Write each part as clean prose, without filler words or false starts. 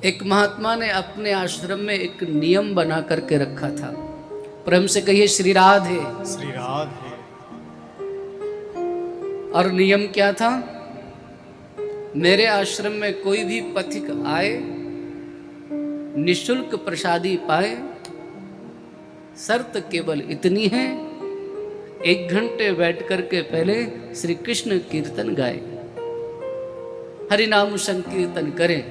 एक महात्मा ने अपने आश्रम में एक नियम बना करके रखा था। प्रेम से कहिए श्री राधे। श्री राधे। और नियम क्या था? मेरे आश्रम में कोई भी पथिक आए, निशुल्क प्रसादी पाए। शर्त केवल इतनी है, 1 घंटे बैठ करके पहले श्री कृष्ण कीर्तन गाए, हरि नाम संकीर्तन करें।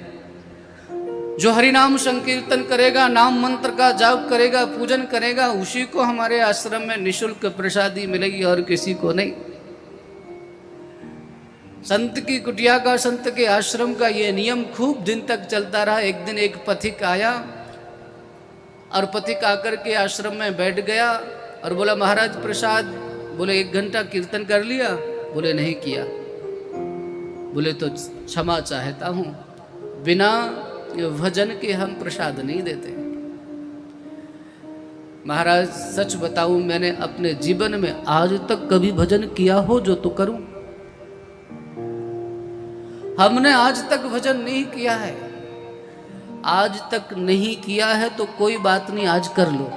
जो हरि नाम संकीर्तन करेगा, नाम मंत्र का जाप करेगा, पूजन करेगा, उसी को हमारे आश्रम में निशुल्क प्रसादी मिलेगी और किसी को नहीं। संत की कुटिया का, संत के आश्रम का ये नियम खूब दिन तक चलता रहा। एक दिन एक पथिक आया और पथिक आकर के आश्रम में बैठ गया और बोला, महाराज प्रसाद। बोले 1 घंटा कीर्तन कर लिया? बोले नहीं किया। बोले तो क्षमा चाहता हूं, बिना भजन के हम प्रसाद नहीं देते। महाराज सच बताऊं, मैंने अपने जीवन में आज तक कभी भजन किया हो जो तो करूं? हमने आज तक भजन नहीं किया है। आज तक नहीं किया है तो कोई बात नहीं, आज कर लो।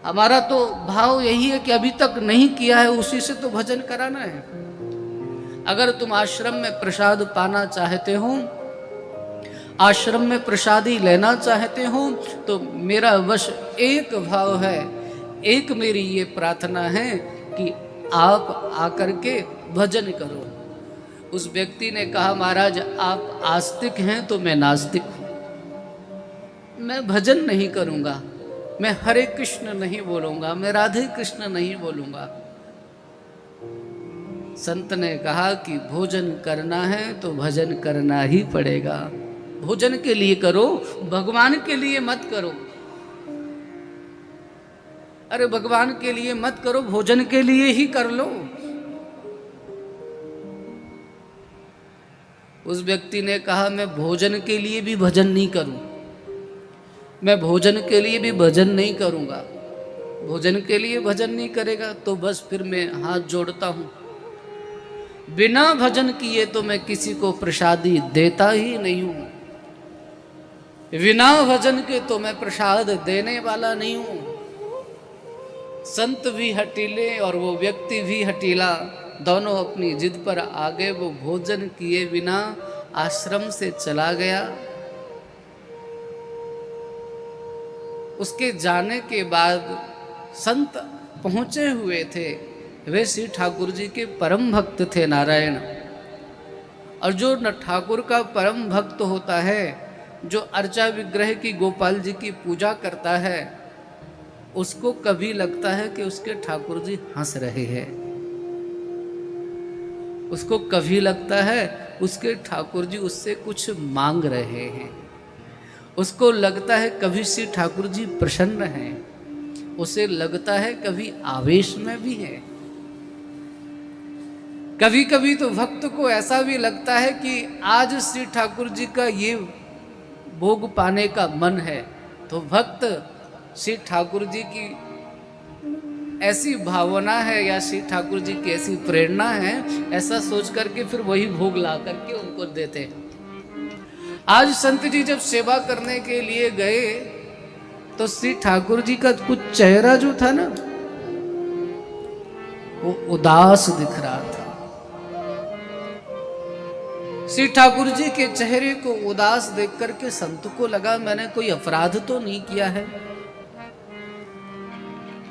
हमारा तो भाव यही है कि अभी तक नहीं किया है, उसी से तो भजन कराना है। अगर तुम आश्रम में प्रसाद पाना चाहते हो, आश्रम में प्रसादी लेना चाहते हो, तो मेरा बस एक भाव है, एक मेरी ये प्रार्थना है कि आप आकर के भजन करो। उस व्यक्ति ने कहा, महाराज आप आस्तिक हैं तो मैं नास्तिक हूं, मैं भजन नहीं करूंगा, मैं हरे कृष्ण नहीं बोलूंगा, मैं राधे कृष्ण नहीं बोलूंगा। संत ने कहा कि भोजन करना है तो भजन करना ही पड़ेगा। भोजन के लिए करो, भगवान के लिए मत करो। अरे भगवान के लिए मत करो, भोजन के लिए ही कर लो। उस व्यक्ति ने कहा, मैं भोजन के लिए भी भजन नहीं करूं, मैं भोजन के लिए भी भजन नहीं करूंगा। भोजन के लिए भजन नहीं करेगा तो बस फिर मैं हाथ जोड़ता हूं, बिना भजन किए तो मैं किसी को प्रसादी देता ही नहीं हूं। बिना भजन के तो मैं प्रसाद देने वाला नहीं हूं। संत भी हटीले और वो व्यक्ति भी हटीला, दोनों अपनी जिद पर आगे। वो भोजन किए बिना आश्रम से चला गया। उसके जाने के बाद संत पहुंचे हुए थे, वे श्री ठाकुर जी के परम भक्त थे, नारायण। और जो न ठाकुर का परम भक्त होता है, जो अर्चा विग्रह की गोपाल जी की पूजा करता है, उसको कभी लगता है कि उसके ठाकुर जी हंस रहे हैं। उसको कभी लगता है उसके ठाकुर जी उससे कुछ मांग रहे हैं। उसको लगता है कभी श्री ठाकुर जी प्रसन्न हैं। उसे लगता है कभी आवेश में भी है। कभी कभी तो भक्त को ऐसा भी लगता है कि आज श्री ठाकुर जी का ये भोग पाने का मन है, तो भक्त श्री ठाकुर जी की ऐसी भावना है या श्री ठाकुर जी की ऐसी प्रेरणा है, ऐसा सोच करके फिर वही भोग ला करके उनको देते हैं। आज संत जी जब सेवा करने के लिए गए तो श्री ठाकुर जी का कुछ चेहरा जो था ना, वो उदास दिख रहा था। श्री ठाकुर जी के चेहरे को उदास देख करके संत को लगा, मैंने कोई अपराध तो नहीं किया है,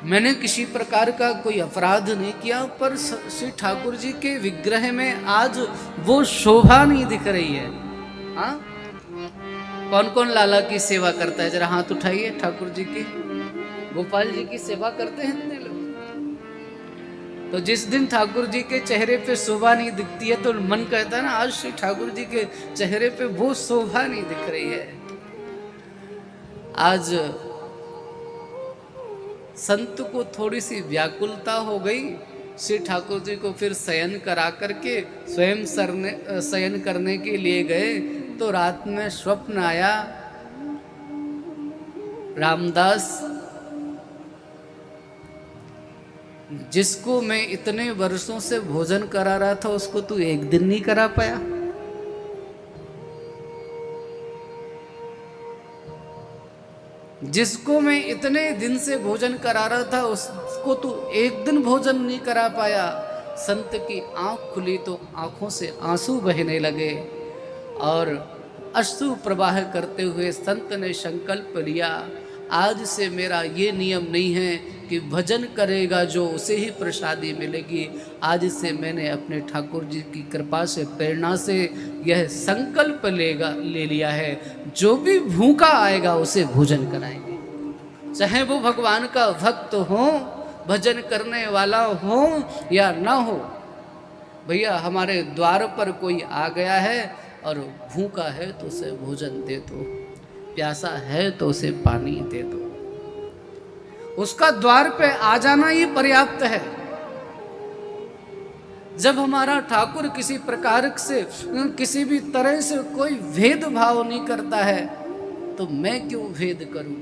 मैंने किसी प्रकार का कोई अपराध नहीं किया, पर श्री ठाकुर जी के विग्रह में आज वो शोभा नहीं दिख रही है। हाँ, कौन कौन लाला की सेवा करता है? जरा हाथ उठाइए। ठाकुर जी की, गोपाल जी की सेवा करते हैं इतने लोग? तो जिस दिन ठाकुर जी के चेहरे पे शोभा नहीं दिखती है तो मन कहता है ना, आज श्री ठाकुर जी के चेहरे पे वो शोभा नहीं दिख रही है। आज संत को थोड़ी सी व्याकुलता हो गई। श्री ठाकुर जी को फिर शयन करा करके स्वयं शयन करने के लिए गए, तो रात में स्वप्न आया, रामदास जिसको मैं इतने वर्षों से भोजन करा रहा था, उसको तू एक दिन नहीं करा पाया। जिसको मैं इतने दिन से भोजन करा रहा था उसको तू एक दिन भोजन नहीं करा पाया। संत की आंख खुली तो आंखों से आंसू बहने लगे और अश्रु प्रवाह करते हुए संत ने संकल्प लिया, आज से मेरा ये नियम नहीं है कि भजन करेगा जो उसे ही प्रसादी मिलेगी। आज से मैंने अपने ठाकुर जी की कृपा से, प्रेरणा से यह संकल्प ले लिया है, जो भी भूखा आएगा उसे भोजन कराएंगे, चाहे वो भगवान का भक्त हो, भजन करने वाला हो या ना हो। भैया हमारे द्वार पर कोई आ गया है और भूखा है तो उसे भोजन दे दो, प्यासा है तो उसे पानी दे दो। उसका द्वार पे आ जाना ही पर्याप्त है। जब हमारा ठाकुर किसी प्रकार से, किसी भी तरह से कोई भेदभाव नहीं करता है, तो मैं क्यों भेद करूं।